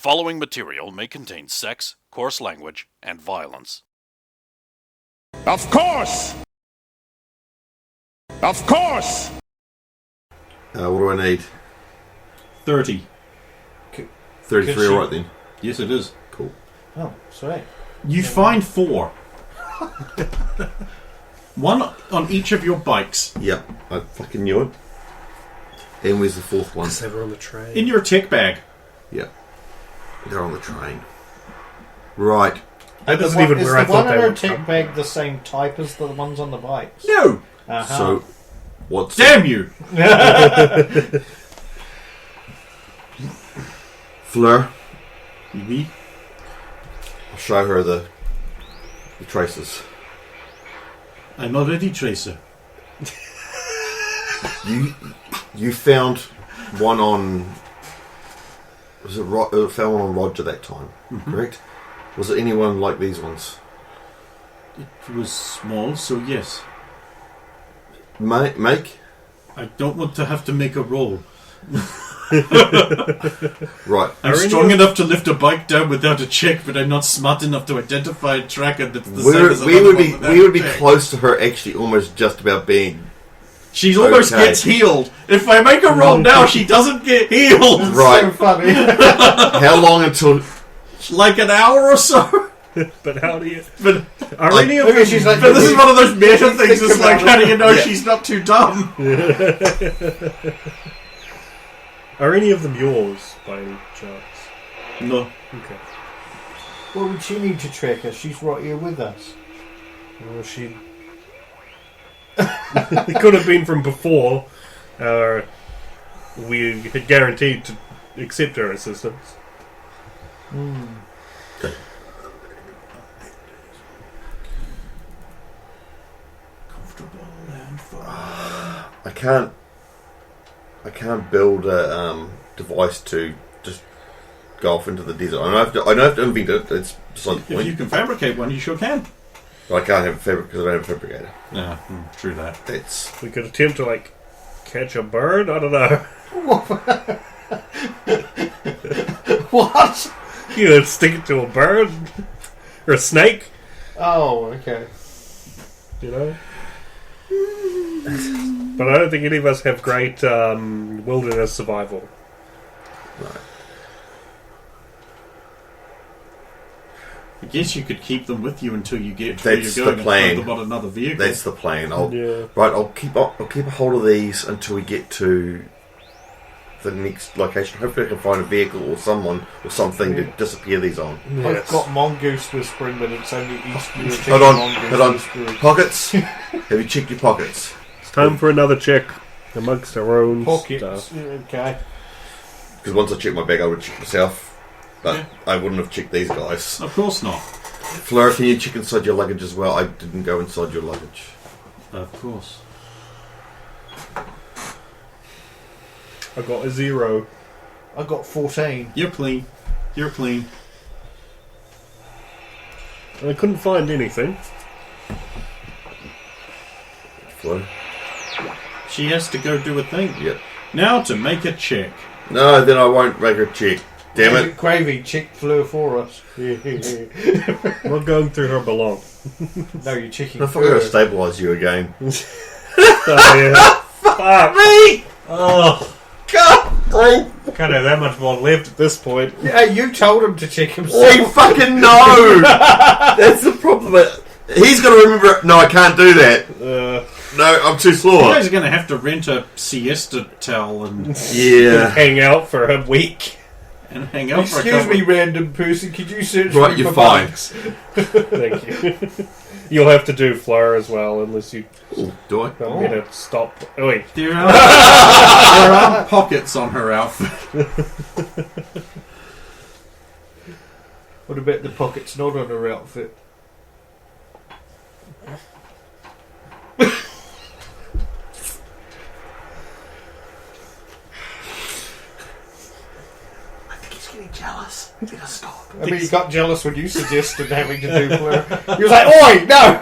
following material may contain sex, coarse language, and violence. Of course! Of course! What do I need? 30. 33, alright then. Yes, it is. Cool. Oh, sweet. You find 4. One on each of your bikes. Yep, I fucking knew it. And where's the fourth one? They were on the train. In your tech bag. Yep. They're on the train. Right. That isn't even where I thought they would Is the one in our tech bag the same type as the ones on the bikes? No! Uh-huh. So, what's... Damn you! Fleur, Me? I'll show her the traces. I'm already Tracer. You found one on... Was it found one on Roger that time, correct? Was it anyone like these ones? It was small, so yes. Make? I don't want to have to make a roll. Right. I'm strong enough to lift a bike down without a check, but I'm not smart enough to identify a tracker that's the same as we would be close to her actually almost just about being... She almost gets healed. If I make a roll now, she doesn't get healed. Right. So funny. How long until... Like an hour or so. But how do you... But Are any of them... Maybe she's like... But this is one of those meta Think things. It's like, about how do you know Yeah. she's not too dumb? Are any of them yours, by any chance? No. Okay. What would she need to track her? She's right here with us. Well, she... It could have been from before. We had guaranteed to accept her assistance. Comfortable and fun. I can't build a device to just go off into the desert. I don't have to invent it. It's beside the If you point. can fabricate one, you sure can. I can't have a fabric because I don't have a fabricator. Yeah, true that. That's... We could attempt to, like, catch a bird? I don't know. What? You know, stick it to a bird? Or a snake? Oh, okay. You know? But I don't think any of us have great wilderness survival. Right. I guess you could keep them with you until you get to That's where you're the going plan. and throw them on another vehicle. That's the plan. Yeah. I'll keep a hold of these until we get to the next location. Hopefully I can find a vehicle or someone or something to disappear these on. I've got mongoose whispering, but it's only East European Hold on, mongoose hold on. whispering. Pockets? Have you checked your pockets? It's time for another check amongst our own Pockets. stuff. Okay. Because once I checked my bag, I would check myself. But Yeah. I wouldn't have checked these guys. Of course not. Fleur, can you check inside your luggage as well? I didn't go inside your luggage. Of course. I got a 0. I got 14. You're clean. You're clean. And I couldn't find anything. Fleur? She has to go do a thing. Yep. Now to make a check. No, then I won't make a check. Damn it. Gravy, check Fleur for us. I'm not going through her belong. No, you're checking I thought we were Fleur. going to stabilise you again. Oh, yeah. Fuck Me! Oh, God! can't have that much more left at this point. Yeah, you told him to check himself. We fucking know! That's the problem. He's got to remember... No, I can't do that. No, I'm too You slow. guys are going to have to rent a siesta towel and Yeah. Hang out for a week. hang out for a Excuse couple. me, random person. Could you search Right, me you're for fine. bugs? Thank you. You'll have to do Fleur as well, unless you Ooh, do I? want me to stop. Oh, wait. There are pockets on her outfit. What about the pockets not on her outfit? Jealous. Stop. I mean, he got jealous when you suggested having to do Fleur. He was like, "Oi, no!"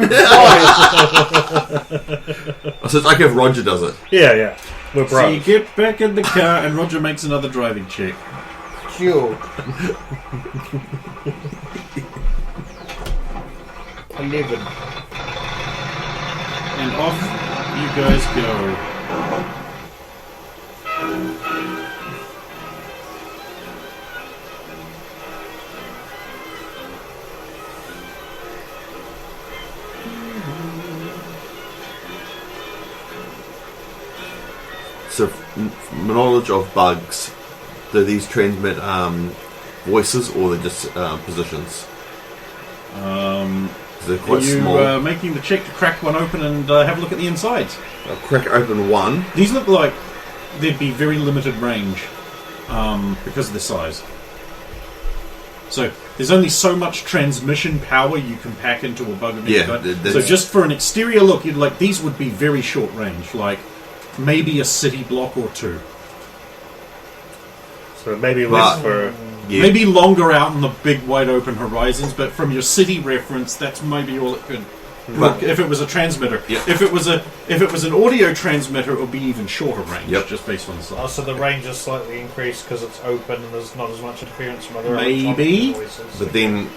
I said, okay if Roger does it. Yeah. We're So you bros. get back in the car and Roger makes another driving check. you. 11. And off you guys go. So, from knowledge of bugs, do these transmit voices or they're just positions? They're Are quite you small. making the check to crack one open and have a look at the insides? I'll crack open one. These look like there'd be very limited range because of the size. So there's only so much transmission power you can pack into a bug of any Yeah, kind. that's- So just for an exterior look, you'd like these would be very short range, like maybe a city block or two. So maybe less But- for... Yeah. Maybe longer out in the big wide open horizons, but from your city reference, that's maybe all it could. But- if it was a transmitter, Yep. if it was an audio transmitter, it would be even shorter range, Yep. just based on the size. So the range is slightly increased because it's open and there's not as much interference from other Maybe. electronic voices. But then,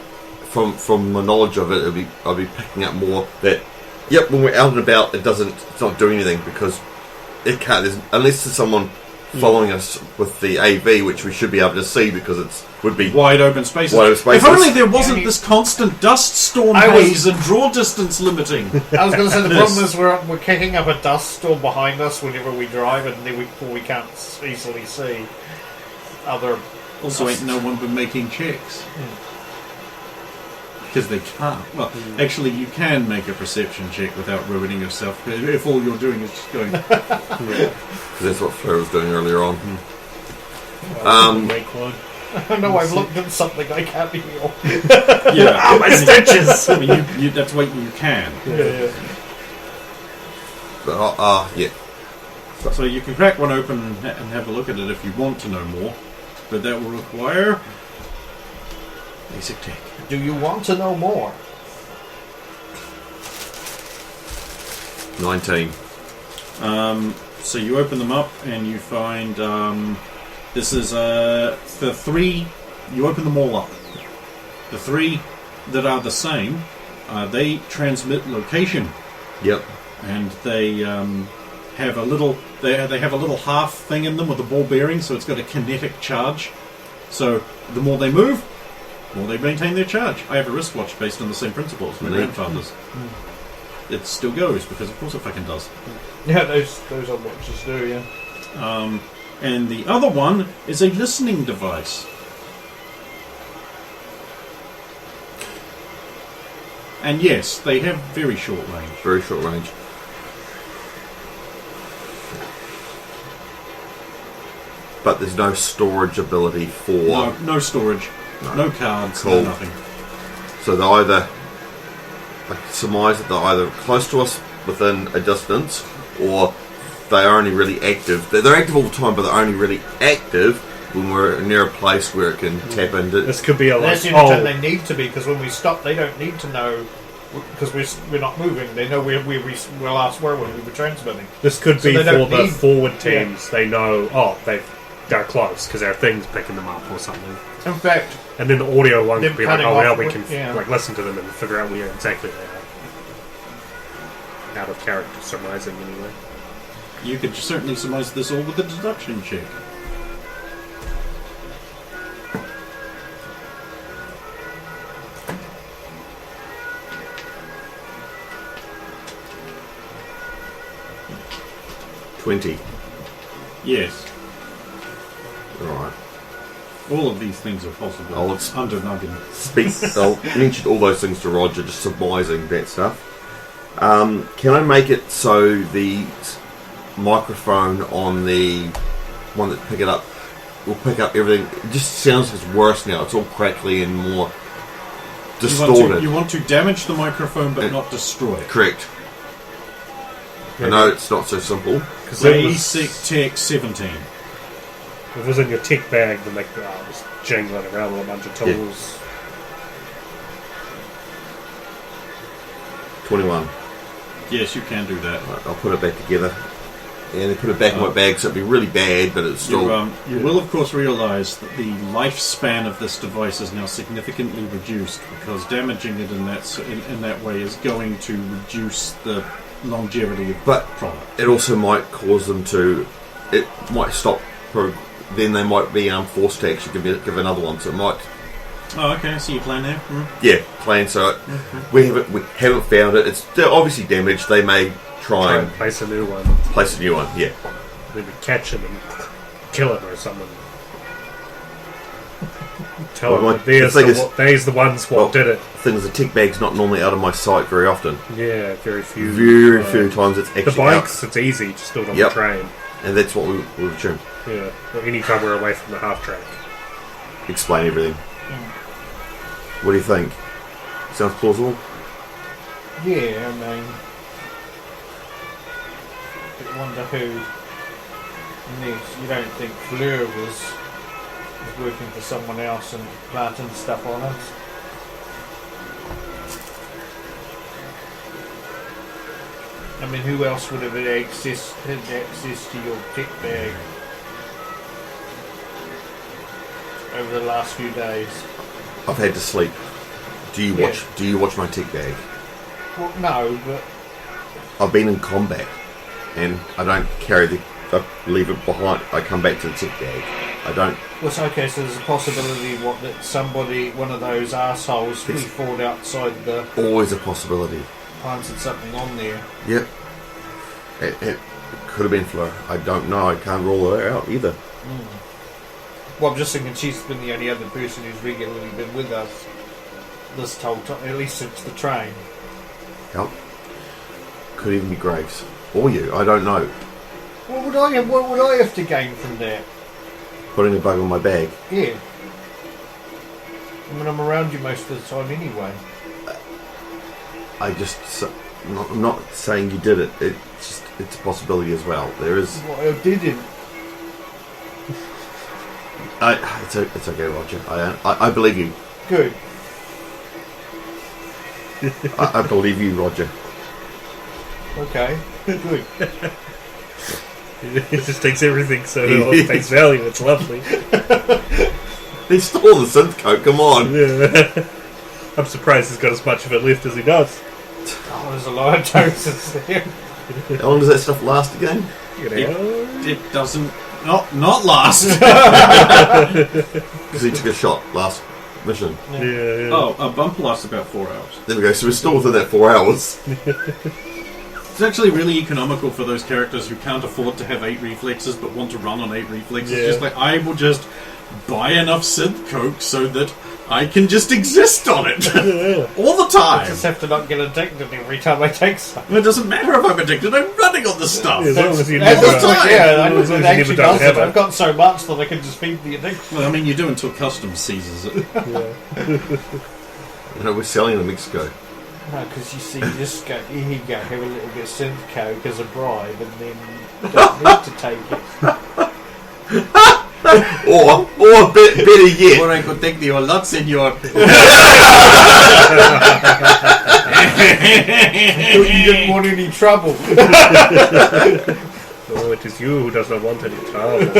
from my knowledge of it, I'll be picking up more that. Yep, when we're out and about, it's not doing anything because it can't. Unless there's someone following us with the AV, which we should be able to see because would be Wide open spaces. Wide open spaces. If only there wasn't this constant dust storm haze and draw distance limiting. I was going to say the This. problem is we're kicking up a dust storm behind us whenever we drive, and then we can't easily see other. Also, ain't no one been making checks. Because they can't. Well, actually, you can make a perception check without ruining yourself if all you're doing is just going. That's what Fleur was doing earlier on. Make one. No, I've looked at something I can't heal. Yeah, My stitches! I mean, you, that's what you can. Yeah. But yeah, So you can crack one open and have a look at it if you want to know more, but that will require basic tech. Do you want to know more? 19. So you open them up and you find this is the three. You open them all up. The three that are the same, they transmit location, Yep. and they have a little. They have a little half thing in them with a ball bearing, so it's got a kinetic charge. So the more they move, the more they maintain their charge. I have a wristwatch based on the same principles. My Neat. grandfather's. It still goes because of course it fucking does. Yeah, those are watches do, yeah. And the other one is a listening device. And yes, they have very short range. Very short range. But there's no storage ability for. No storage, no cards, Cool. no nothing. So they're either. I surmise that they're either close to us within a distance, or they are only really active. They're active all the time, but they're only really active when we're near a place where it can tap into. This could be a like, That's the only time they need to be, because when we stop, they don't need to know, because we're not moving. They know we'll ask where when we were transmitting. this could So be they for don't the need- forward teams. They know, they're close because our thing's picking them up or something. In fact, And then the audio one Them could be like, cutting oh, now off we with- can like listen to them and figure out where exactly they are. Out of character surmising, anyway. You could certainly surmise this all with a deduction check. $20. Yes, Alright. all of these things are possible. I'll ex- under nugging. I'll mention all those things to Roger, just surmising that stuff. Can I make it so the microphone on the one that pick it up will pick up everything? It just sounds like it's worse now. It's all crackly and more distorted. You want to damage the microphone but Uh, not destroy it. Correct. I know it's not so simple. Because Basic Tech 17. if it was in your tech bag, then they could just jangling around with a bunch of tools. 21. Yes, you can do that. Right, I'll put it back together. And they put it back in my bag, so it'd be really bad, but it's still... You will, of course, realise that the lifespan of this device is now significantly reduced because damaging it in that way is going to reduce the longevity of the product. It also might cause them to... It might stop... Then they might be forced to actually give another one, so it might... Oh, okay, so you plan there? Yeah, plan, so we haven't found it. It's obviously damaged. They may try and place a new one. Place a new one, yeah. Maybe catch him and kill him or something. Tell him that there's the ones what did it. The thing is, the tick bag's not normally out of my sight very often. Yeah, very few. Very few times it's actually the bikes, it's easy, just do it on the train. And that's what we've assumed. Yeah, or any time we're away from the half track. Explain everything. What do you think? Sounds plausible? Yeah, I mean... I wonder who... You don't think Fleur was working for someone else and planting stuff on us? I mean, who else would have had access to your kit bag over the last few days? I've had to sleep. Do you watch my tick bag? Well, no, but I've been in combat, and I don't carry I leave it behind. I come back to the tick bag. I don't. Well, it's okay. So there's a possibility that one of those assholes, we fought outside the. Always a possibility. Planted something on there. Yep. It could have been Fleur. I don't know. I can't rule her out either. Well, I'm just thinking she's been the only other person who's regularly been with us this whole time, at least since the train. Yep. Could even be Graves. Or you. I don't know. What would I have to gain from that? Putting a bug on my bag. Yeah. I mean, I'm around you most of the time anyway. I'm not saying you did it. It's a possibility as well. There is. Well, I didn't. It's okay, Roger. I believe you. Good. I believe you, Roger. Okay. Good. It just takes everything so at face value. It's lovely. He stole the synth coat. Come on. Yeah. I'm surprised he's got as much of it left as he does. Oh, there's a lot of doses there. How long does that stuff last again? It doesn't. Not last. Because he took a shot last mission. Yeah. Oh, a bump lasts about 4 hours. There we go. So we're still within that 4 hours. It's actually really economical for those characters who can't afford to have 8 reflexes but want to run on 8 reflexes. Yeah. Just like, I will just buy enough synth coke so that I can just exist on it all the time. I just have to not get addicted every time I take some. It doesn't matter if I'm addicted, I'm running on this stuff. As long as you That's never, the time. Yeah, as long as you never actually don't does have it. it. I've got so much that I can just feed the addiction. Well, I mean, you do until customs seizes it. We're selling in Mexico. No, because you see, just go, here you go, have a little bit of synth coke as a bribe, and then you don't need to take it. or better yet. Or I could take the old lot, senor. You didn't want any trouble. Oh, it is you who does not want any trouble.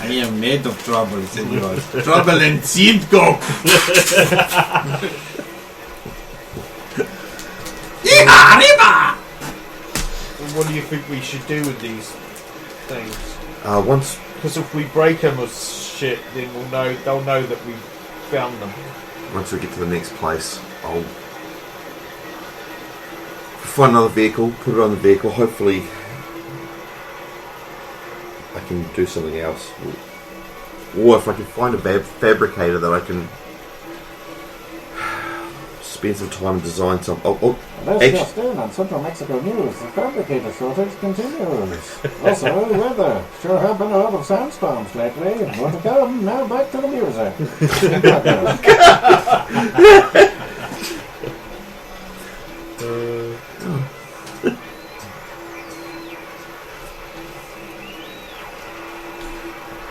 I am made of trouble, senor. Trouble and synth coke. What do you think we should do with these things? Once Because if we break them with shit, then they'll know that we found them. we get to the next place, I'll find another vehicle, put it on the vehicle. Hopefully, I can do something else, or if I can find a fabricator that I can spend some time and design some. This just in on Central Mexico News. The fabricator shortage continues. Also, weather. Sure have been a lot of sandstorms lately. More to come. Now back to the music.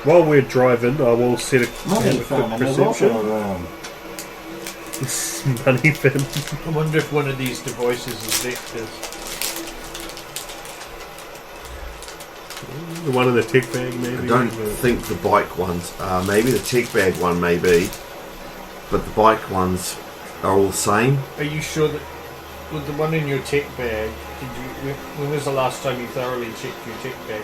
While we're driving, I will set a Money quick famine is also perception. around. Money fin. I wonder if one of these devices is Victor's. The one in the tech bag, maybe? I don't think the bike ones are. Maybe the tech bag one may be. But the bike ones are all the same. Are you sure that with the one in your tech bag, when was the last time you thoroughly checked your tech bag?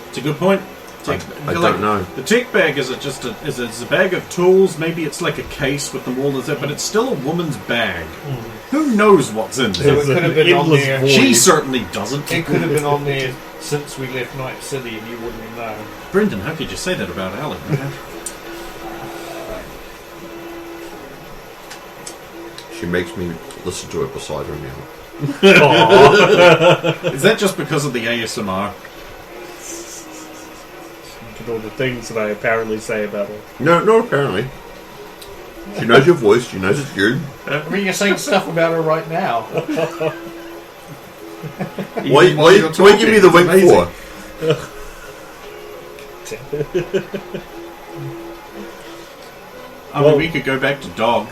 It's a good point. I don't know. The tech bag is a bag of tools. Maybe it's like a case with them all in it, but it's still a woman's bag. Who knows what's in So there? it could have been on there. void. She certainly doesn't. It could have been on there since we left Night City and you wouldn't know. Brendan, how could you say that about Ali? Man? She makes me listen to it beside her now. Is that just because of the ASMR? Look at all the things that I apparently say about her. No, not apparently. She knows your voice. She knows it's you. I mean, you're saying stuff about her right now. Why you give me the wink for? I mean, we could go back to dog.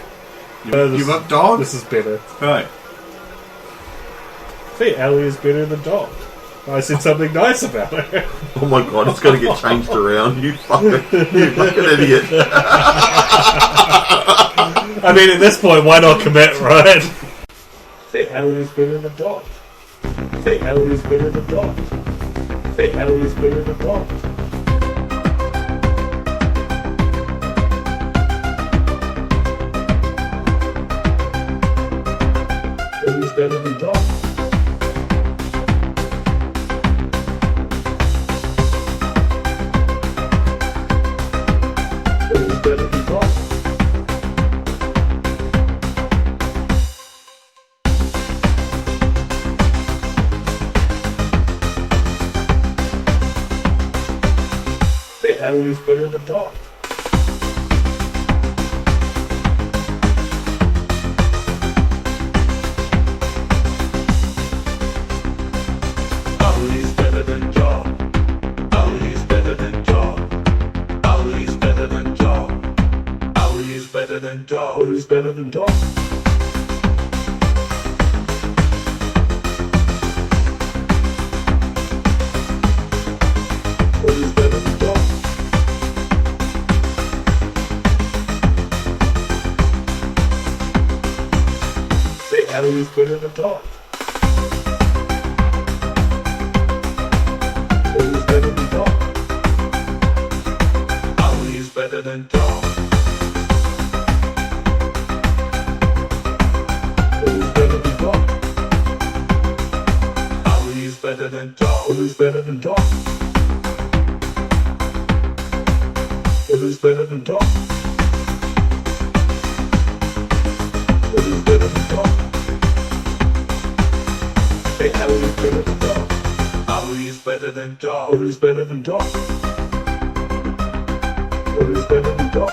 You up dog? This is better. Right. I think Ellie is better than dog. I said something nice about her. Oh my god, it's going to get changed around. You fucking idiot. I mean, at this point, why not commit, right? I think Ellie is better than dog. I think Ellie is better than dog. I think Ellie is better than dog. Ellie's better than dog. Ellie's better than dog. Ellie's better than dog. Ellie's better than dog. Ellie's better than dog. Ellie's better than dog. Ellie's better than dog. Ellie's better than dog. Ellie's better than dog. Say Ellie's better than dog. Ellie's better than dog. Ellie's better than dog. Ellie's better than dog. Ellie's better than dog. Ellie's better than dog. Ellie's better than dog. Ellie's better than dog. Hey, Ellie's better than dog. Ellie's better than dog. Ellie's better than dog. Ellie's better than dog. Ellie's better than dog. Ellie's better than dog. Hey, Ellie's better than dog. Ellie's better than dog. Ellie's better than dog.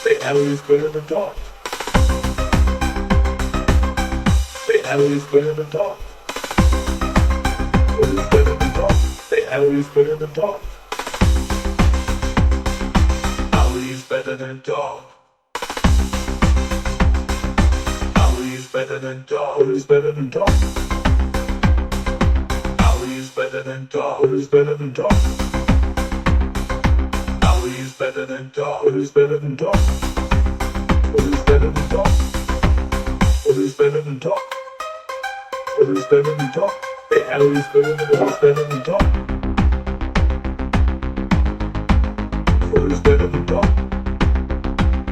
Say Ellie's better than dog. Ellie's better than dog. Ellie's better than dog. Ellie's better than dog. Ellie's better than dog. Ellie's better than dog. Ellie's better than dog. Ellie's better than dog. Ellie's better than dog. Ellie's better than dog. Ellie's better than dog. Hey, Ellie's better than dog. Better than dog. Ellie's better than dog. Ellie's better than dog.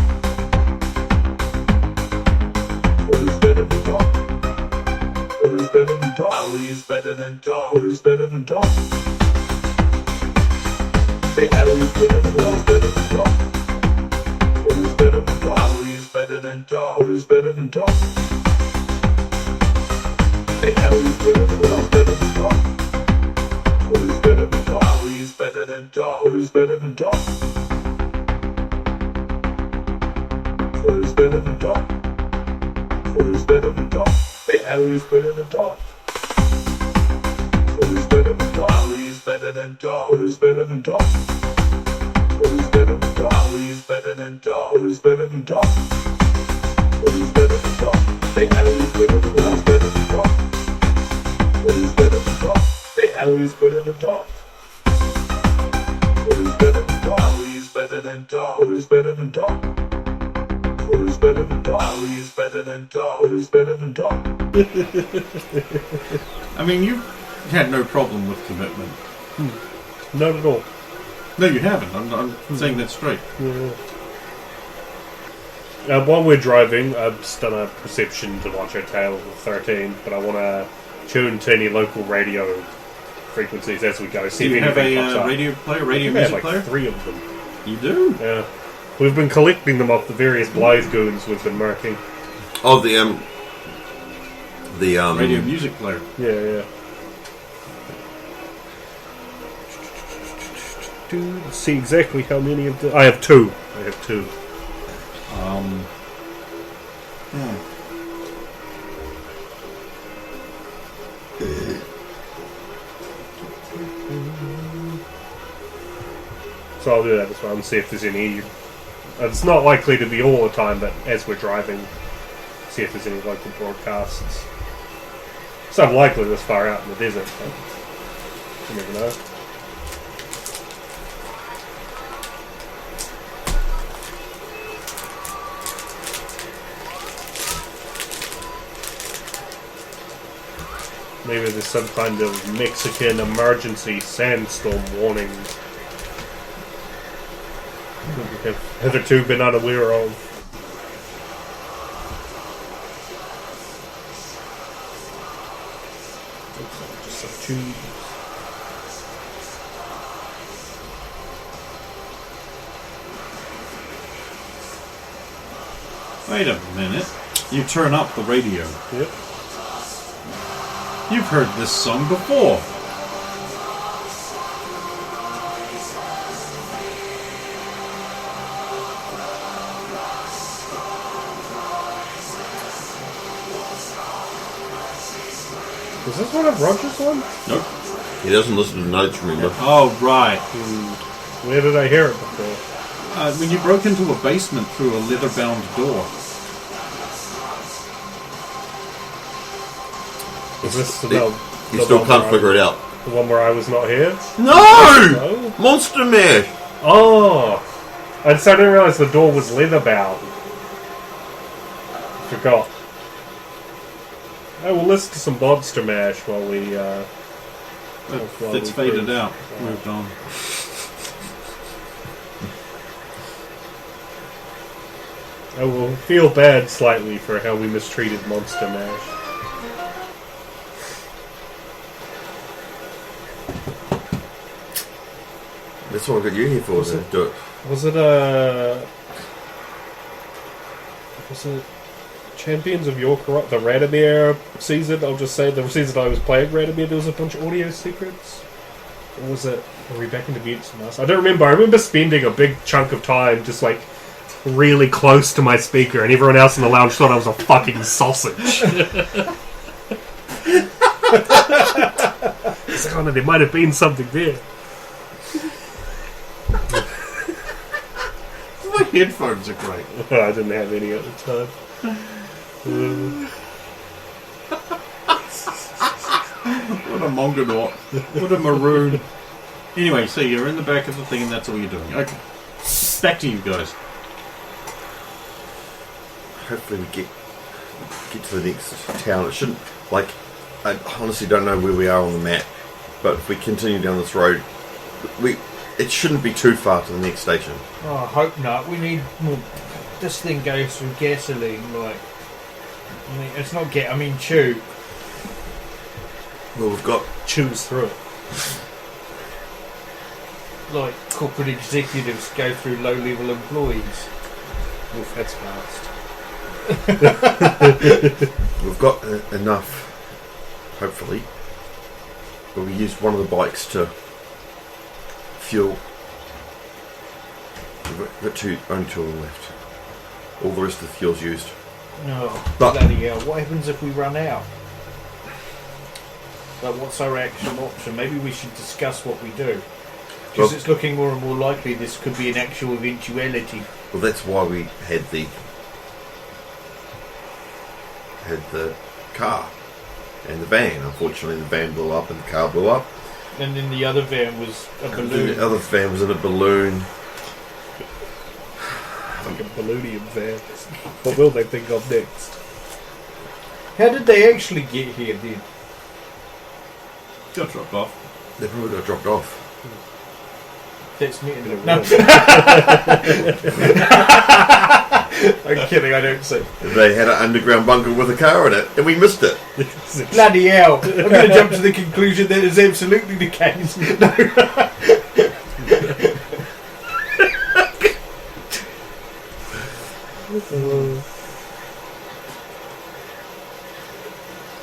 Ellie's better than dog. Ellie's better than dog. Ellie's better than dog. Ellie's better than dog. Hey, Ellie's better than dog. Better than dog. Ellie's better than dog. Ellie's better than dog. Ellie's better than dog. Hey, Ellie's better than dog. Better than dog. Ellie's better than dog. Ellie's better than dog. Ellie's better than dog. Ellie's better than dog. Ellie's better than dog. Hey, Ellie's better than dog. Ellie's better than dog. Ellie's better than dog. Ellie's better than dog. Ellie's better than dog. Who's better than Doc? Who's better than Doc? Who's better than Doc? The alley's better than Doc. Who's better than Doc? Who's better than Doc? The alley's better than Doc. Who's better than Doc? Who's better than Doc? Who's better than Doc? Who's better than Doc? Who's better than Doc? Who's better than Doc? I mean, you had no problem with commitment. Not at all. No, you haven't. I'm saying that straight. While we're driving, I've just done a perception to watch a tale of 13, but I want to tune to any local radio frequencies as we go. See Do you if have anything pops a up. radio player, radio I have music like player? 3 of them. You do? Yeah. We've been collecting them off the various Blythe goons we've been marking. Oh, the Radio music player. Yeah. Let's see exactly how many of the... I have 2. So I'll do that as well and see if there's any... It's not likely to be all the time, but as we're driving, see if there's any local broadcasts. It's unlikely this far out in the desert, but you never know. Maybe there's some kind of Mexican emergency sandstorm warning that we have hitherto been unaware of. Looks like just some tubes. Wait a minute. You turn up the radio. Yep. You've heard this song before. Is this one of Roger's one? Nope. He doesn't listen to notes, remember? Oh, right. Where did I hear it before? When you broke into a basement through a leather-bound door. Is this You the still one can't where figure it out. The one where I was not here? No! No? Monster Mash! Oh! I didn't realise the door was leather bound. Forgot. Oh, we'll listen to some Monster Mash while we, It's faded out. Moved on. I will feel bad slightly for how we mistreated Monster Mash. That's what I got you here for, to do it. Was it Champions of York, the Radomir season? I'll just say the season I was playing Radomir, there was a bunch of audio secrets. Or was it? Were we back into Mutants and us? I don't remember. I remember spending a big chunk of time just like really close to my speaker, and everyone else in the lounge thought I was a fucking sausage. It's like, oh no, there might have been something there. My headphones are great. I didn't have any at the time. What a mongonaut. What a maroon. Anyway, so you're in the back of the thing and that's all you're doing. Okay. Back to you guys. Hopefully we get to the next town. It shouldn't, like, I honestly don't know where we are on the map, but if we continue down this road, it shouldn't be too far to the next station. Oh, I hope not. We need more. This thing goes through gasoline, like. I mean, it's not I mean, chew. Well, we've got... Choose through it. Like corporate executives go through low-level employees. Oof, that's fast. We've got enough, hopefully. But we used one of the bikes to fuel. We've got only 2 of them left. All the rest of the fuel's used. Oh, But- bloody hell. What happens if we run out? But what's our action option? Maybe we should discuss what we do. Because it's looking more and more likely this could be an actual eventuality. Well, that's why we had the car and the van. Unfortunately, the van blew up and the car blew up. And then the other van was a And balloon. the other van was in a balloon. Like a balloonium van. What will they think of next? How did they actually get here then? Got dropped off. They probably got dropped off. That's me. In a No. row. I'm kidding, I don't say. They had an underground bunker with a car in it, and we missed it. Bloody hell. I'm going to jump to the conclusion that is absolutely the case.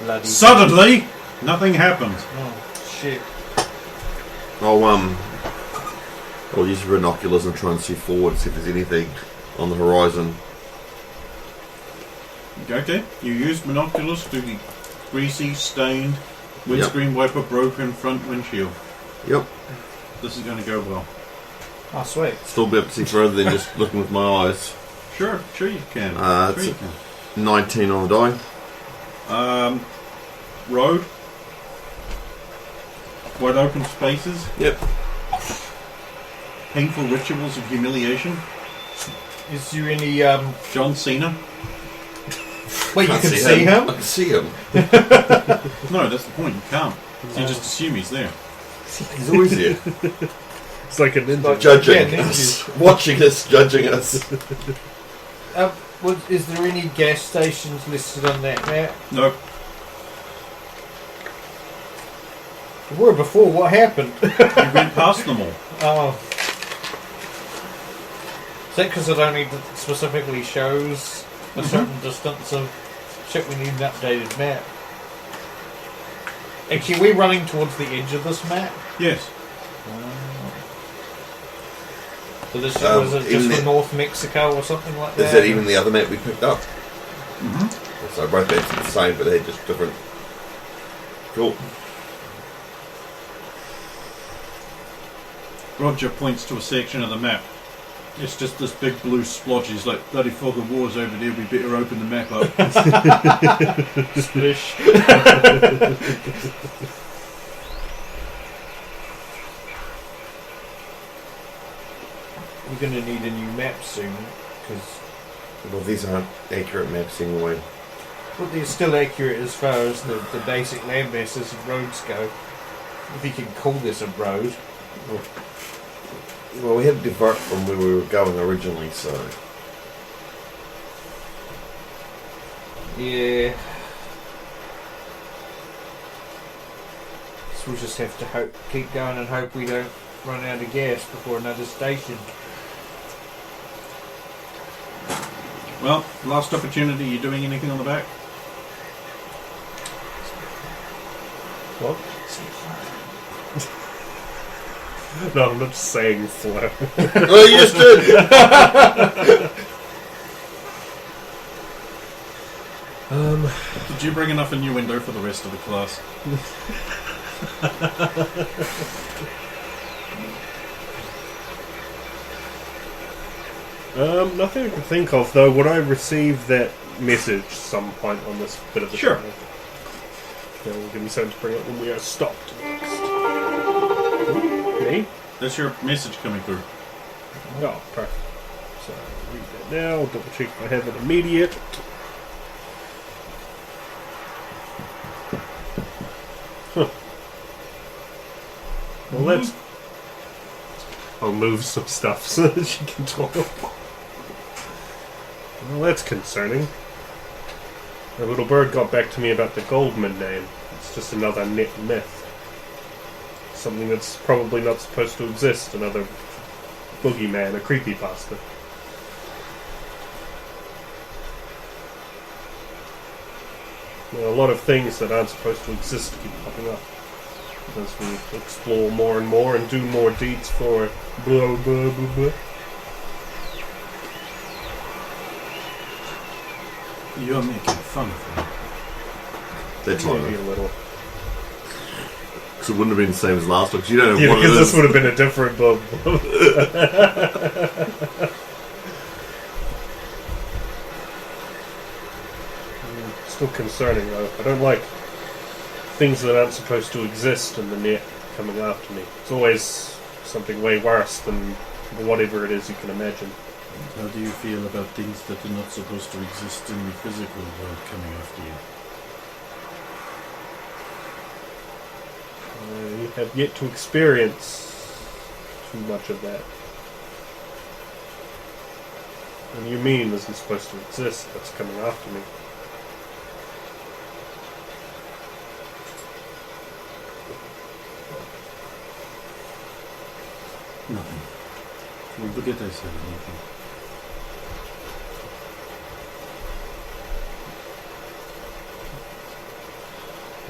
Bloody Suddenly, nothing happened. Oh, shit. I'll use binoculars and try and see forward, see if there's anything on the horizon. Okay, you used binoculars to the greasy, stained, windscreen wiper broken front windshield. Yep. This is going to go well. Oh, sweet. Still be able to see further than just looking with my eyes. Sure you can. It's sure you a 19 on the die. can. Road. Wide open spaces. Yep. Painful rituals of humiliation. Is there any, John Cena. Wait, you Can't can see him? I can see him. No, that's the point. You can't. So you just assume he's there. He's always here. It's like a ninja. Judging Yeah, us. Watching us, judging us. Is there any gas stations listed on that map? Nope. There were before, what happened? You went past them all. Oh. Is that because it only specifically shows a certain distance of shit? We need an updated map. Actually, we're running towards the edge of this map. Yes. So this was it just even for North Mexico or something like that? Is that even the other map we picked up? Mm-hmm. So both maps are the same, but they're just different. Cool. Roger points to a section of the map. It's just this big blue splotch. He's like, bloody fog of war's over there, we better open the map up. Splish. We're going to need a new map soon, because Well, these aren't accurate maps anyway. they're still accurate as far as the basic land masses and roads go. If you can call this a road. Well, we had to divert from where we were going originally, so... Yeah. So we'll just have to keep going and hope we don't run out of gas before another station. Well, last opportunity. You doing anything on the back? What? No, I'm not just saying slow. Oh, you just did! Did you bring enough innuendo for the rest of the class? Nothing I can think of, though. Would I receive that message some point on this bit of the Sure. drive? That will give me something to bring up when we are stopped next. Me? That's your message coming through. Oh, perfect. So, I'll read that now. I'll double check if I have it immediate. Huh. Well, let's... I'll move some stuff so that she can talk. Well, that's concerning. The little bird got back to me about the Goldman name. It's just another myth. Something that's probably not supposed to exist. Another boogeyman, a creepypasta. There are a lot of things that aren't supposed to exist keep popping up. As we explore more and more and do more deeds for blah blah blah blah. You're making fun of me. That's Maybe all. a little. Because it wouldn't have been the same as last one, because you don't know Yeah, what it because is. this would have been a different bob. Still concerning though. I don't like things that aren't supposed to exist in the net coming after me. It's always something way worse than whatever it is you can imagine. How do you feel about things that are not supposed to exist in the physical world coming after you? I have yet to experience too much of that. What do you mean isn't supposed to exist that's coming after me? Nothing. Well, forget I said anything.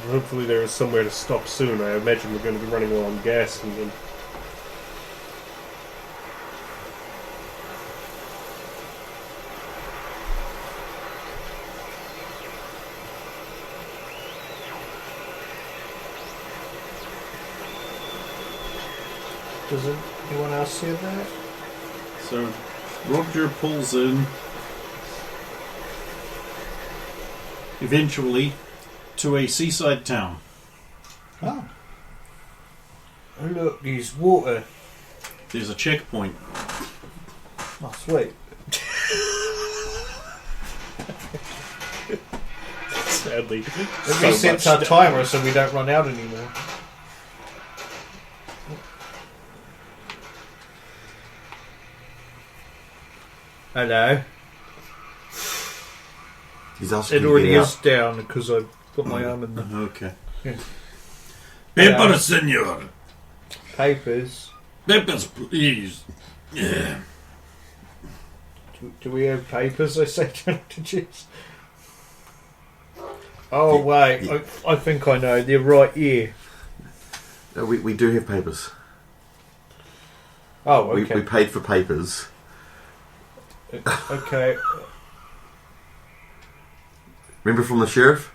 Hopefully there is somewhere to stop soon. I imagine we're going to be running low on gas and then... Does anyone else see that? So, Roger pulls in, eventually, to a seaside town. Oh. Oh look, there's water. There's a checkpoint. Oh, sweet. Sadly. We set our timer so we don't run out anymore. Hello. He's asking It you already to get is down because I put my arm in the Okay. Paper, senor. papers. Papers, please. Yeah. Do we have papers? I say to Jess. Oh wait, I think I know. They're right here. No, we do have papers. Oh, okay. We paid for papers. Okay. Remember from the sheriff?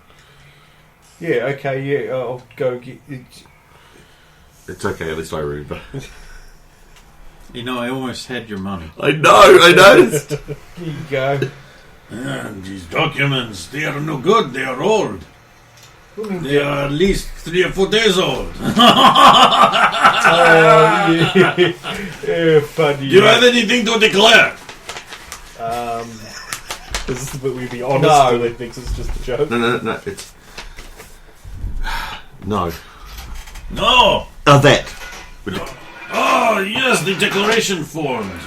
Yeah. Okay. Yeah. I'll go get it. It's okay, at least I remember. You know, I almost had your money. I noticed. Here you go. And these documents, they are no good. They are old. What do you mean? They are at least 3 or 4 days old. Oh, yeah. Yeah, funny. Do you have anything to declare? This is the bit we'd be honest No. with. He thinks it's just a joke. No, it's... No. No. That. Oh, yes, the declaration forms.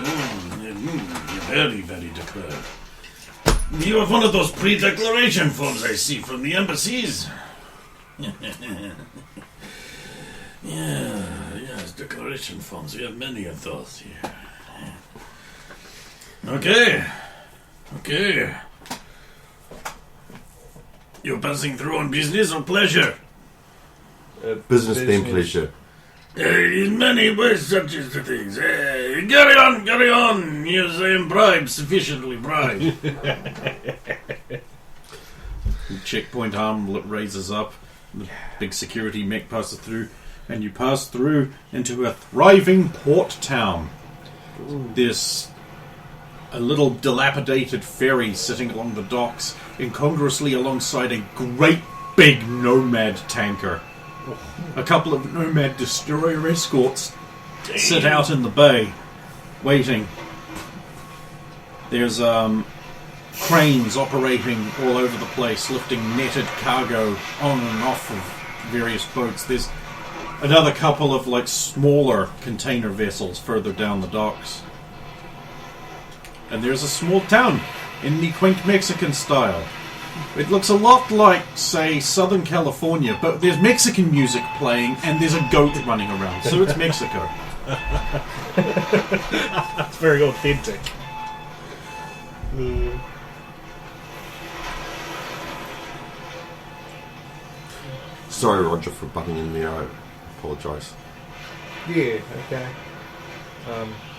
Very, very declared. You have one of those pre-declaration forms I see from the embassies. Yes, declaration forms. We have many of those here. Okay. You're passing through on business or pleasure? Business then pleasure. In many ways, such as the things. Carry on. Yes, I am bribed, sufficiently bribed. The checkpoint arm raises up, the big security mech passes through, and you pass through into a thriving port town. There's a little dilapidated ferry sitting along the docks, incongruously alongside a great big Nomad tanker. A couple of Nomad destroyer escorts sit out in the bay, waiting. There's cranes operating all over the place, lifting netted cargo on and off of various boats. There's another couple of smaller container vessels further down the docks. And there's a small town in the quaint Mexican style. It looks a lot like, say, Southern California, but there's Mexican music playing and there's a goat running around, so it's Mexico. It's very authentic. Sorry, Roger, for butting in there. I apologise. Yeah. Okay.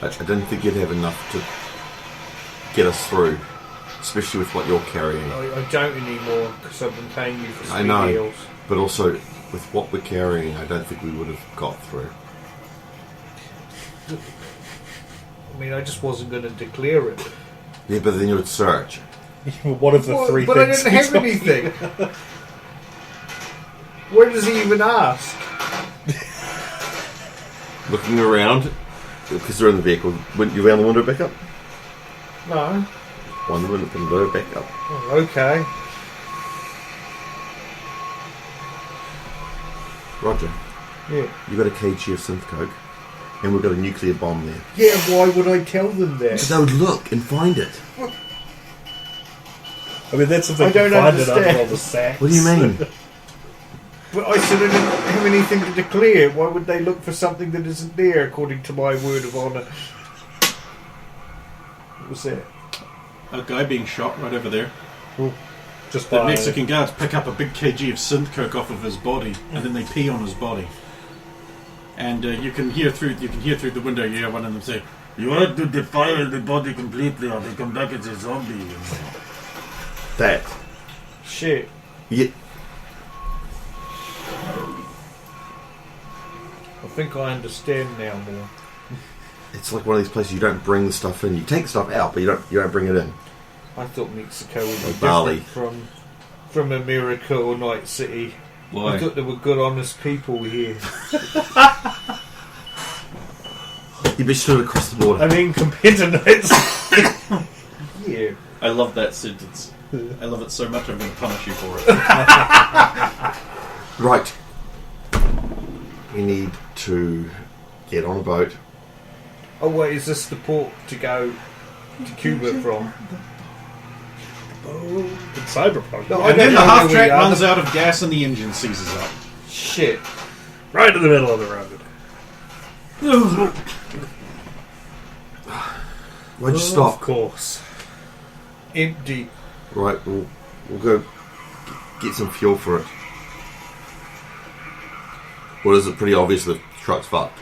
I didn't think you'd have enough to get us through, especially with what you're carrying. I don't anymore because I've been paying you for I speed know, deals. but also with what we're carrying, I don't think we would have got through. I mean, I just wasn't going to declare it. Yeah, but then you would search. One of the three but I things. didn't have anything. Where does he even ask? Looking around, because they're in the vehicle, wouldn't you round the window back up? No. One window back up. Oh, okay. Roger, Yeah. you got a kg of synth coke, and we've got a nuclear bomb there. Yeah, why would I tell them that? Because they would look and find it. I mean, that's if they I can don't find it understand. under all the sacks. What do you mean? But I said I didn't have anything to declare. Why would they look for something that isn't there, according to my word of honour? What was that? A guy being shot right over there. Just The by Mexican guards pick up a big kg of synth coke off of his body, and then they pee on his body. And you can hear through the window. You hear one of them say, You have to defile the body completely or they come back as a zombie. That. Shit. Yeah, I think I understand now more. it's like one of these places you don't bring the stuff in. You take stuff out, but you don't bring it in. I thought Mexico would be Or Bali. different from America or Night City. "Why?" I thought there were good, honest people here. You'd be stood across the border. I mean, compared to Nights. Yeah. I love that sentence. I love it so much. I'm going to punish you for it. Right. We need to get on a boat. Oh wait, is this the port to go to Cuba from? In Cyberpunk. No, I And don't then the know half where we track are. runs out of gas and the engine seizes up. Shit. Right in the middle of the road. Why'd you Of stop? course. Empty. Right, we'll go get some fuel for it. Well, is it pretty obvious the truck's fucked?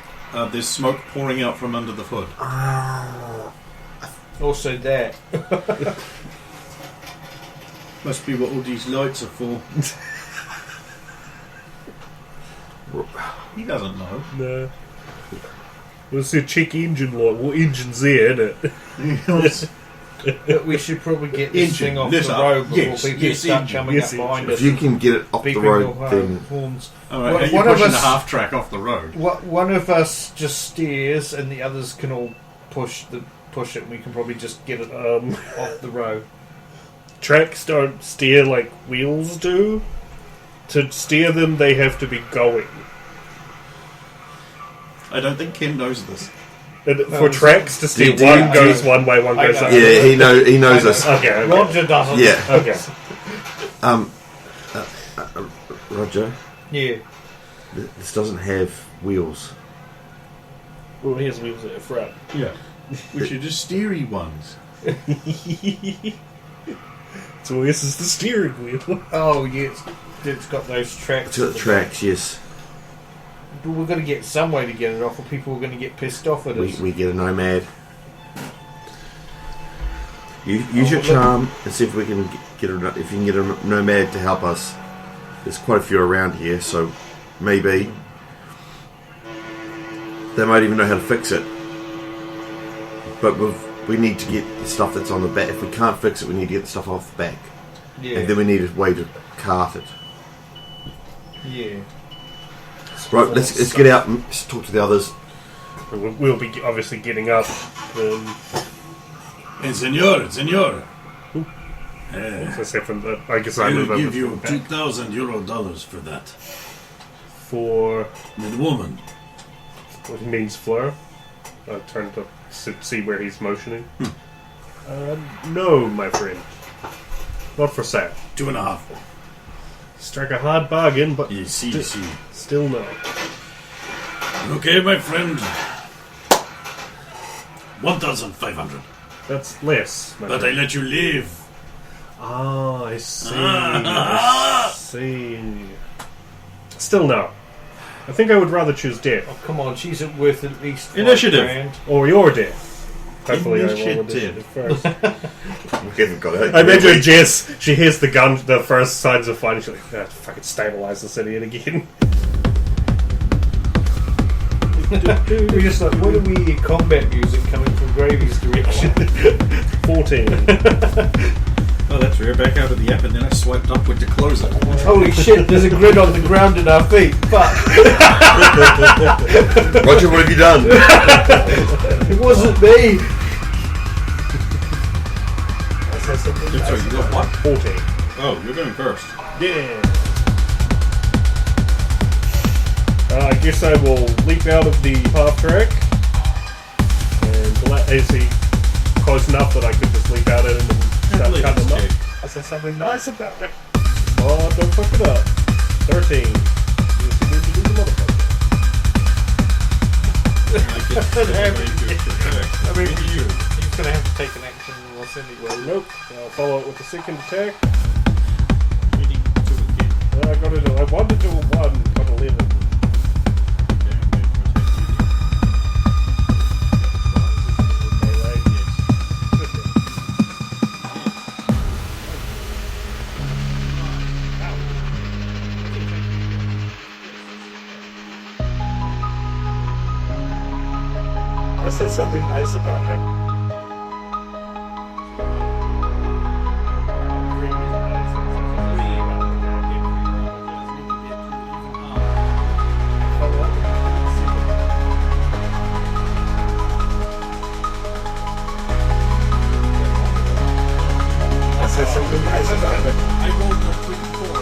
There's smoke pouring out from under the hood. Also that. Must be what all these lights are for. He doesn't know. No. Let's see, check engine light. What engine's there, innit? But we should probably get this Engine, thing off lit the up. road before Yes, people yes, start engine. coming Yes, up behind engine. us. If you can get it off the beeping road, their then horns. Alright, Well, are you one of pushing us- the half track off the road? One of us just steers, and the others can all push it, and we can probably just get it off the road. Tracks don't steer like wheels do. To steer them, they have to be going. I don't think Ken knows this. And for tracks to steer, Do you- one goes one way, one I goes know. the other. yeah, he knows us. Okay. Roger doesn't. Yeah, Okay. Roger. Yeah. This doesn't have wheels. Well, here's wheels at the front. Yeah. Which are just steery ones. So this is the steering wheel. Oh, yes. It's got those tracks. It's got tracks, yes. But we're going to get some way to get it off, or people are going to get pissed off at us. We get a nomad. Use your charm and see if we can get a, if you can get a nomad to help us. There's quite a few around here, so maybe they might even know how to fix it. But we need to get the stuff that's on the back. If we can't fix it, we need to get the stuff off the back, Yeah. and then we need a way to cart it. Yeah. Right, let's get out and talk to the others. We'll be obviously getting up. Hey, senor. Except from the, I guess I I move will over give you from the back. $2,000 for that. For The woman. what he means, Fleur. I turn to see where he's motioning. No, my friend. Not for sale. 2.5. Strike a hard bargain, but You see. still no. Okay, my friend. 1,500. That's less. My But I friend. let you live. Ah, I see. I see. Still no. I think I would rather choose death. Oh, come on. She's worth at least $5 Initiative. grand. Or your death. Hopefully, I Give me roll shit, initiative first. We haven't got it. I imagine Jess, she hears the gun, the first signs of fighting, she's like, fucking stabilize the city again. We just like, what are we combat music coming from Gravy's direction? 14. Oh, that's rare. Back out of the app, and then I swiped upward to close it. Holy shit, there's a grid on the ground at our feet. Fuck. Roger, what have you done? It wasn't me. Sorry, you got what? 14. Oh, you're going first. Yeah. I guess I will leap out of the path track. And is he close enough that I could just leap out at him and start cutting him up? I said something nice about it. Oh, don't fuck it up. 13. Yes, you need to do the motherfucker. I mean, he's going to have to take an action in Los anyway. Nope. I'll follow it with the second attack. I got it. I wanted to do a 1, got 11. I said something nice about him. I said something nice about him. I rolled a quick 4.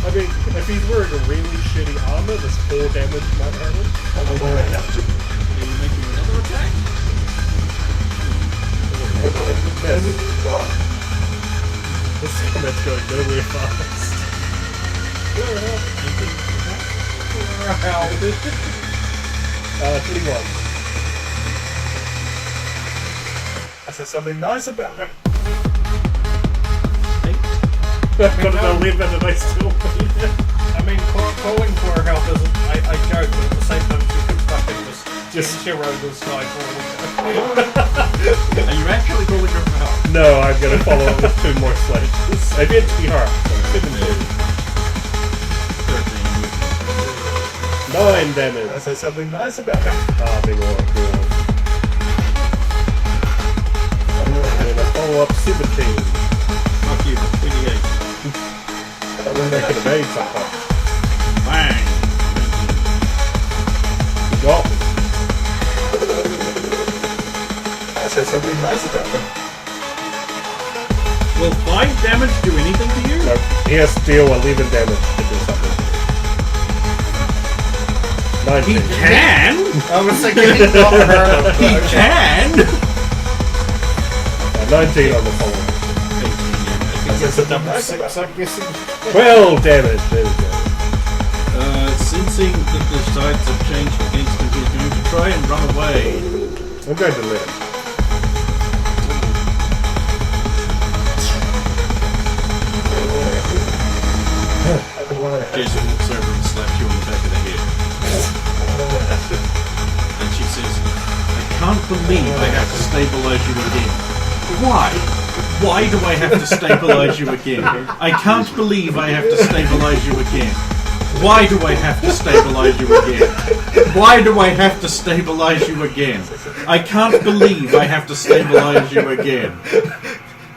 I mean, if he's wearing a really shitty armor, this 4 damage might hurt him. Are you making another attack? This combat's going nowhere fast. 21. I said something nice about him. I've got an 11 and I still beat it. I mean, calling for her help isn't. I joke, but at the same time, she could fucking just hero this guy forward. Are you actually calling her for help? No, I'm going to follow up with 2 more sledges. I did see her. So 17. 9 damage. I said something nice about him. Ah, big ol' cool. And then I follow up 17. Fuck you, 28. I'm making a made something. Bang! He got me. I said something nice about him. Will 5 damage do anything to you? No, he has to deal 11 damage to do something. 19. He can! I was thinking he got her. He can! 19 on the follow. I said something nice about him. I'm guessing. 12 damage. There we go. Sensing that the sides have changed against him, he's going to try and run away. I'm going to let him. Jason looks over and slaps you on the back of the head. And she says, I can't believe I have to stabilize you again. Why? Why do I have to stabilize you again? I can't believe I have to stabilize you again. Why do I have to stabilize you again? Why do I have to stabilize you again? I can't believe I have to stabilize you again.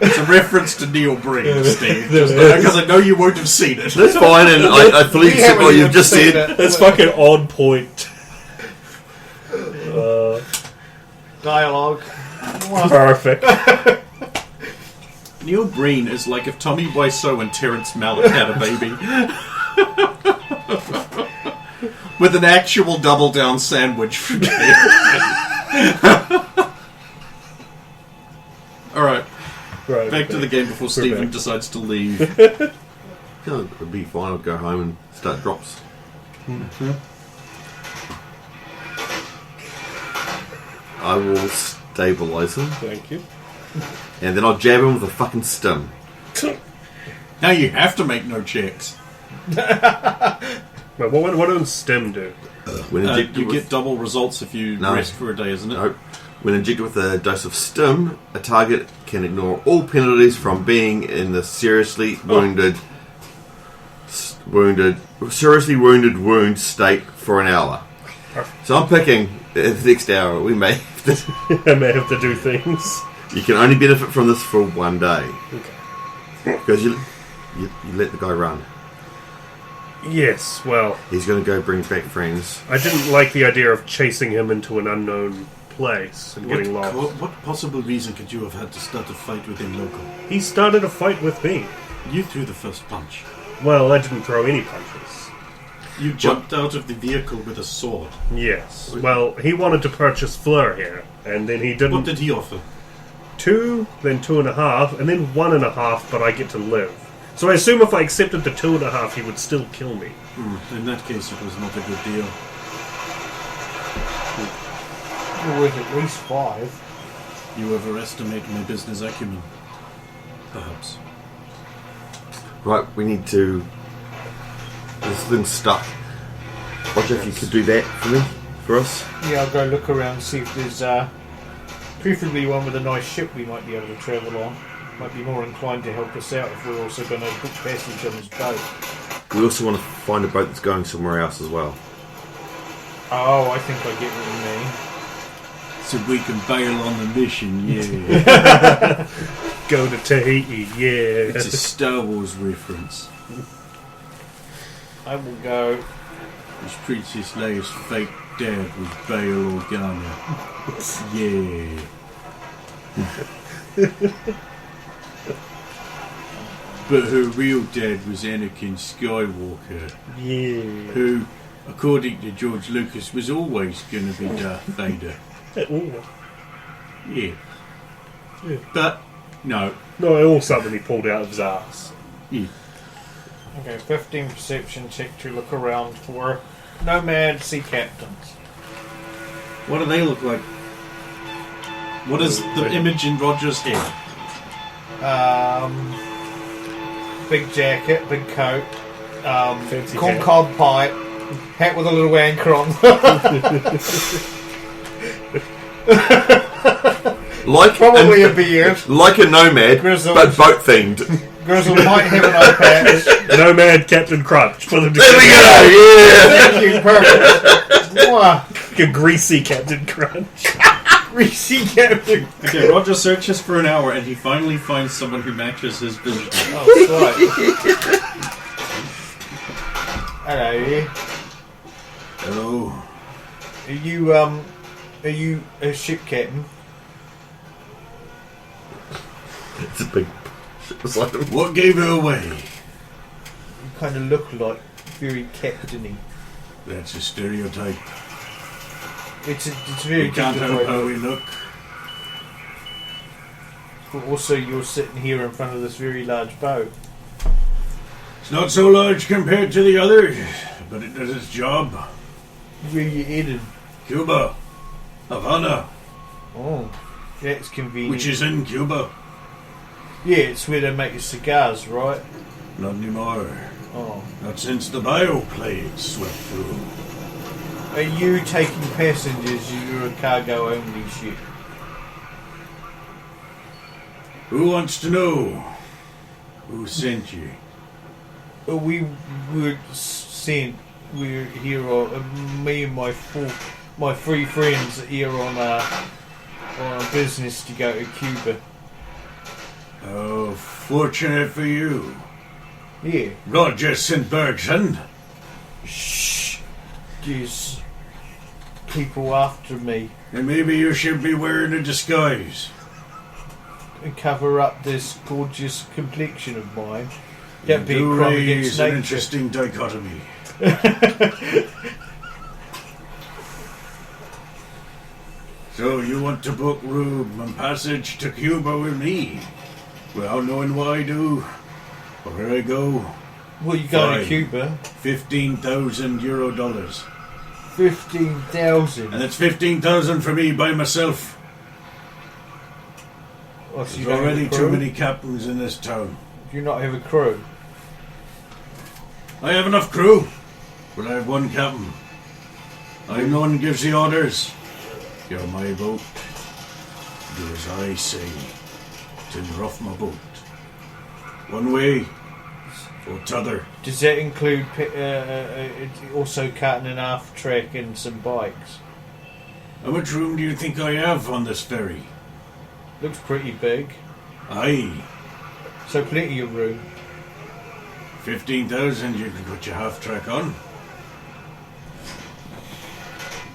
It's a reference to Neil Breen, Steve. Because I know you won't have seen it. That's fine, and I fully accept what you've just said. That's fucking on point. Dialogue. Perfect. Neil Breen is like if Tommy Wiseau and Terrence Malick had a baby. With an actual double down sandwich from KFC. Alright, Right, back to the game before Stephen back. decides to leave. It'd be fine. I'll go home and start drops. I will stabilize him, Thank you. and then I'll jab him with a fucking stim. Now you have to make no checks. Well, what does stim do? When injected You with, get double results if you No. rest for a day, isn't it? no, when injected with a dose of stim, a target can ignore all penalties from being in the seriously wounded wound state for an hour. So I'm picking the next hour. We may have to, I may have to do things. you can only benefit from this for 1 day Okay. because you let the guy run. Yes, well, He's going to go bring back friends. I didn't like the idea of chasing him into an unknown place and getting lost. What possible reason could you have had to start a fight with him local? He started a fight with me. You threw the first punch. Well, I didn't throw any punches. You jumped out of the vehicle with a sword. Yes. Well, he wanted to purchase Fleur here, and then he didn't. What did he offer? 2, then 2.5, and then 1.5, but I get to live. So I assume if I accepted the 2.5, he would still kill me. In that case, it was not a good deal. You're worth at least 5. You overestimate my business acumen. Perhaps. Right, we need to. This thing's stuck. Roger, if you could do that for us. Yeah, I'll go look around and see if there's preferably one with a nice ship we might be able to travel on. Might be more inclined to help us out if we're also going to book passage on his boat. We also want to find a boat that's going somewhere else as well. Oh, I think I get what you mean. So we can bail on the mission, yeah. Go to Tahiti, yeah. It's a Star Wars reference. I will go. His Princess Leia's fake dad was Bail Organa. Yeah. But her real dad was Anakin Skywalker, Yeah. who, according to George Lucas, was always going to be Darth Vader. Ooh. Yeah. Yeah. But, no. No, all something he pulled out of his ass. Yeah. Okay, 15 perception check to look around for nomad sea captains. What do they look like? What is the image in Roger's head? Big jacket, big coat, Fancy corncob pipe, hat with a little anchor on. Like Probably a beard. like a nomad, Grizzled. but boat themed. Grizzle might have an eye patch. Nomad Captain Crunch. For them to There we go. Yeah. Thank you, perfect. Mwah. A greasy Captain Crunch. Greasy captain. Okay, Roger searches for an hour and he finally finds someone who matches his vision. Oh, right. Hello. Hello. Are you a ship captain? It's a big. It's like What gave her away? You kind of look like very captainy. That's a stereotype. It's very You can't good help way. how we look. But also, you're sitting here in front of this very large boat. It's not so large compared to the other, but it does its job. Where you headed? Cuba. Havana, Oh, that's convenient. which is in Cuba. Yeah, it's where they make your cigars, right? Not anymore. Oh. Not since the bioplague swept through. Are you taking passengers? You're a cargo only ship. Who wants to know? Who sent you? We were sent. We're here on me and my 3 friends are here on a business to go to Cuba. Oh, fortunate for you. Yeah. Rogers and Burghsend. Shh. There's people after me And maybe you should be wearing a disguise. and cover up this gorgeous complexion of mine. That'd be a Do crime raise against an nature. interesting dichotomy. So you want to book room and passage to Cuba with me? Well, knowing what I do, or where I go, Well, you going to Fine. Cuba? $15,000. 15,000. And it's 15,000 for me by myself. Oh, so you There's don't have already a too crew? many captains in this town. Do you not have a crew? I have enough crew. Well, I have one captain. I'm the one who gives the orders. You're my boat. Do as I say. Till you're off my boat. One way, or t'other. Does that include also cutting an aft track and some bikes? How much room do you think I have on this ferry? Looks pretty big. Aye, So plenty of room. 15,000 you can put your half-track on.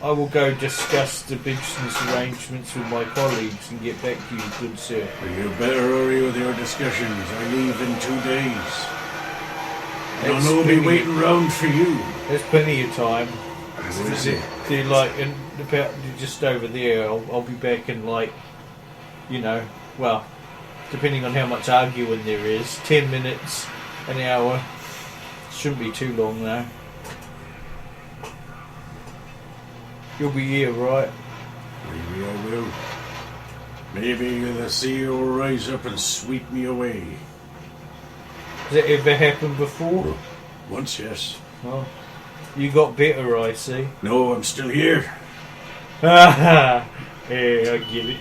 I will go discuss the business arrangements with my colleagues and get back to you, good sir. Well, you better hurry with your discussions. I leave in 2 days. And That's I'll be plenty. waiting round for you. There's plenty of time. What is it? They're like about just over there. I'll be back in like, well, depending on how much arguing there is, 10 minutes, an hour. Shouldn't be too long though. You'll be here, right? Maybe I will. Maybe the sea will rise up and sweep me away. Has that ever happened before? Once, yes. Oh, you got better, I see. No, I'm still here. Yeah, I get it.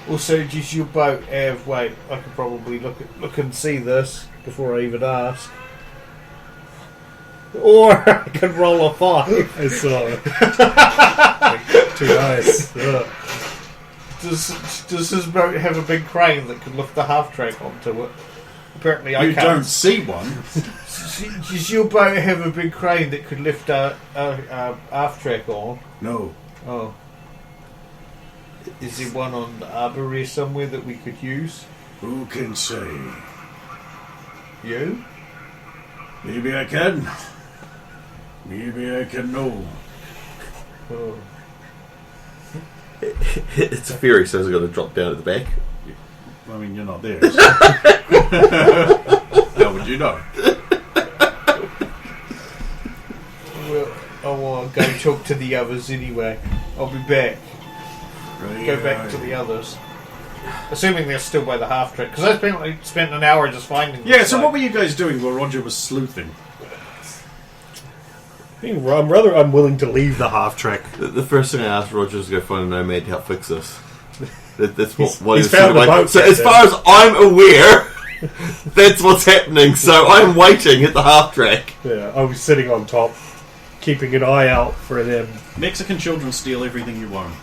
Also, does your boat have? Wait, I could probably look and see this before I even ask. Or I could roll a 5. I saw it. Too nice. Yeah. Does his boat have a big crane that can lift the half track onto it? Apparently, I You can't. don't see one. Does your boat have a big crane that could lift a half track on? No. Oh. Is there one on the arbory somewhere that we could use? Who can say? You? Maybe I can. Maybe I can know. Oh. It's a ferry, so it's got to drop down at the back. I mean, you're not there. So. How would you know? Well, I want to go talk to the others anyway. I'll be back. Right, Go back to the others. Assuming they're still by the half track. Because I spent an hour just finding them. Yeah, so what were you guys doing while Roger was sleuthing? I'm rather unwilling to leave the half track. The first thing I asked Roger was to go find a nomad to help fix this. That's what He's he was found sort of the boat So yet, as then. far as I'm aware, that's what's happening. So I'm waiting at the half track. Yeah, I was sitting on top, keeping an eye out for them. Mexican children steal everything you own.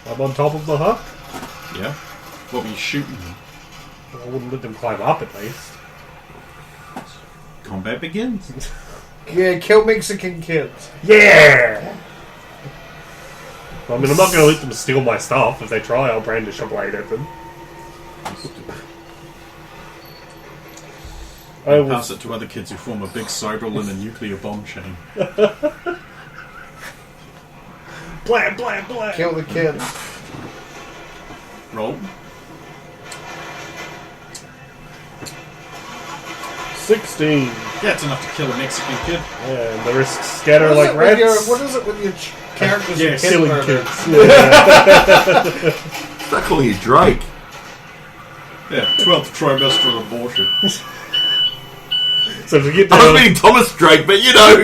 I'm on top of the hut. Yeah? What were you shooting them? I wouldn't let them climb up at least. Combat begins. Yeah, kill Mexican kids. Yeah! I mean, I'm not going to let them steal my stuff. If they try, I'll brandish a blade at them. I will Pass it to other kids who form a big circle in a nuclear bomb chain. blam, blam, blam. Kill the kids. Roll. 16. Yeah, it's enough to kill a Mexican kid. Yeah, and the rest scatter like rats. What is it with your characters? Yeah, and Killing murder? kids. Yeah. Start calling you Drake. Yeah, 12th trimester abortion. So to get I was down, meaning Thomas Drake, but you know.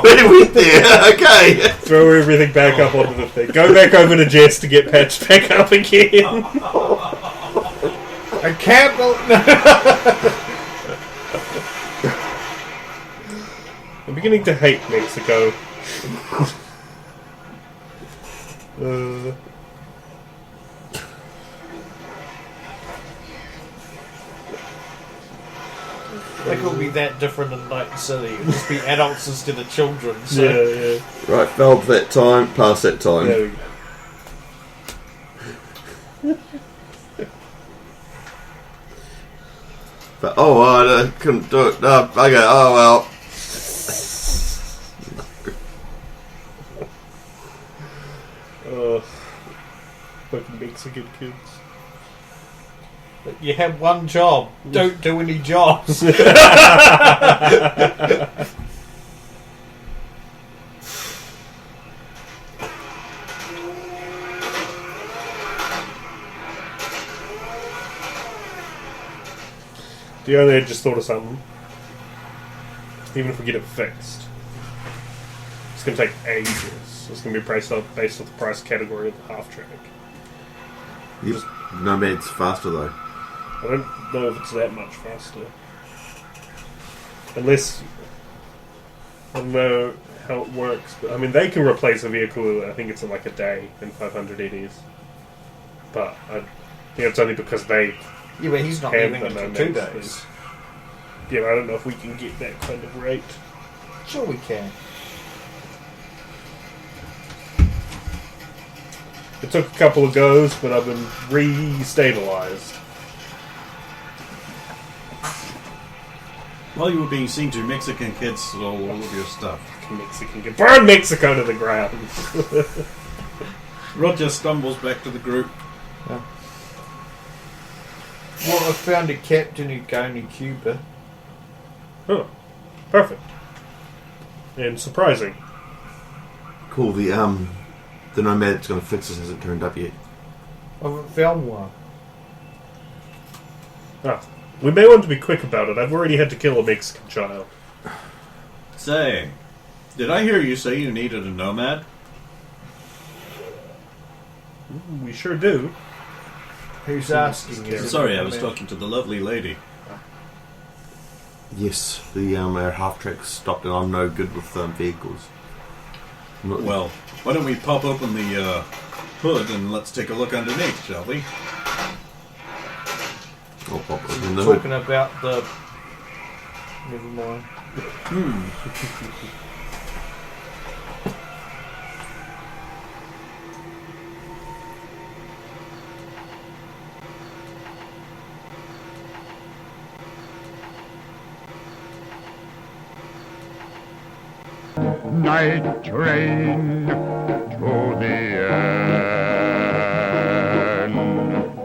They went there, okay. throw everything back up onto the thing. Go back over to Jess to get patched back up again. I can't believe. I'm beginning to hate Mexico. Like it'll be that different in Night City. It'll just be adults instead of children. So. Yeah. Right, failed that time, past that time. There we go. But, I couldn't do it. No, okay, oh well. Fucking Mexican kids. You have one job. Don't do any jobs. only had just thought of something. Even if we get it fixed, it's going to take ages. It's going to be based off the price category of the half track. Yep. Nomad's faster though. I don't know if it's that much faster. Unless... I don't know how it works, but I mean, they can replace a vehicle, I think it's in like a day in 500 EDs. But I think it's only because they Yeah, but he's not have leaving the it for 2 Nomads. days. Yeah, I don't know if we can get that kind of rate. Sure we can. It took a couple of goes, but I've been re-stabilized. While you were being seen to, Mexican kids stole all of your stuff. Mexican can burn Mexico to the ground. Roger stumbles back to the group. Well, I found a captain who's going to Cuba. Huh. Perfect. And surprising. Cool. The Nomad that's going to fix this hasn't turned up yet. I haven't found one. Ah, we may want to be quick about it. I've already had to kill a Mexican child. Say, did I hear you say you needed a nomad? We sure do. Who's asking you? Sorry, I was talking to the lovely lady. Yes, the our half track's stopped, and I'm no good with vehicles. Well, why don't we pop open the hood and let's take a look underneath, shall we? I'll pop it in the hood. Talking about the... Never mind. Night train to the